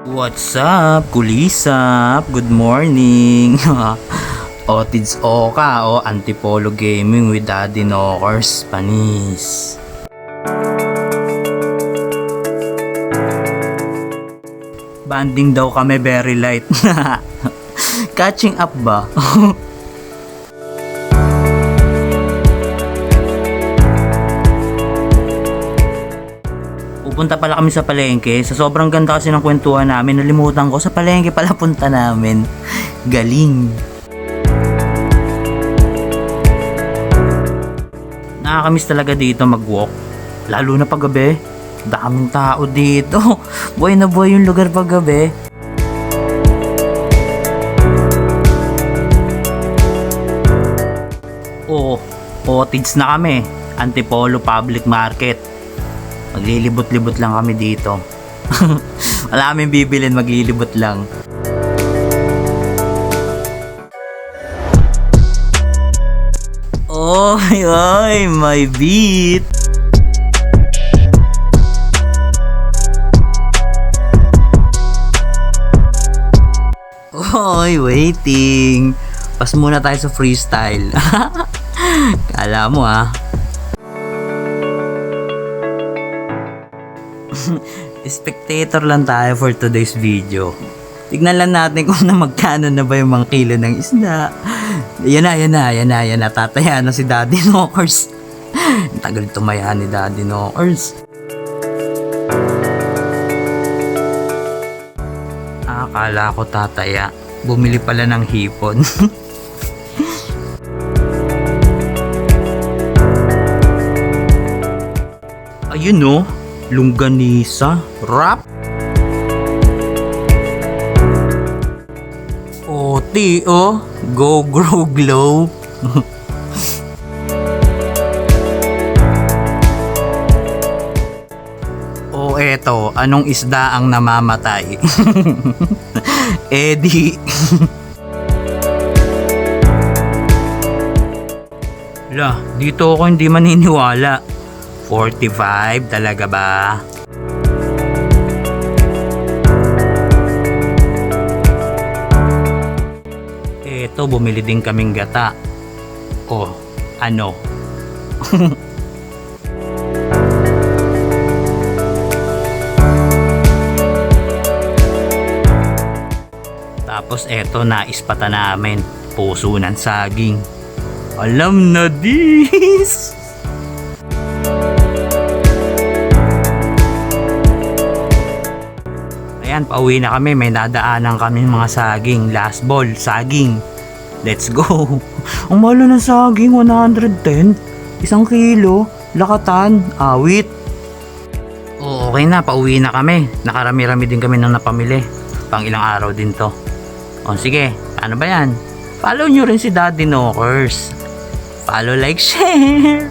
What's up, kulisap? Good morning. Otids Oka o Antipolo Gaming with Daddy Knockers Panis. Banding daw kami very light. Catching up ba? Pupunta pala kami sa palengke. Sa sobrang ganda kasi ng kwentuhan namin, nalimutan ko sa palengke pala punta namin. Galing. Nakakamiss talaga dito mag-walk. Lalo na paggabi. Daming tao dito. Buhay na buhay yung lugar paggabi. Oo, cottage na kami. Antipolo Public Market. Maglilibot-libot lang kami dito. Wala kaming bibilin, maglilibot lang. Oy, oy, my beat. Oy, waiting. Pas muna tayo sa freestyle. Kala mo Spectator lang tayo for today's video. Tignan lang natin kung magkano na ba yung mga kilo ng isda. Yan na. Tataya na si Daddy Knockers. Tagal tumaya ni Daddy Knockers. Akala ko tataya. Bumili pala ng hipon. Ayun no. Longganisa, wrap. Oti, go grow glow. Eto, anong isda ang namamatay? Eddie. La, dito ako hindi maniniwala. 45 talaga ba? Eto, bumili din kaming gata. Ano? Tapos eto, naispata namin. Puso ng saging. Alam na dis! Ayan, pauwi na kami. May nadaanan kami mga saging. Last ball, saging. Let's go. Ang mahal ng saging, 110. 1 kilo. Lakatan. Awit. Okay na, pauwi na kami. Nakarami-rami din kami nang napamili. Pang ilang araw din to. Sige. Ano ba yan? Follow nyo rin si Daddy Knockers. Follow, like, share.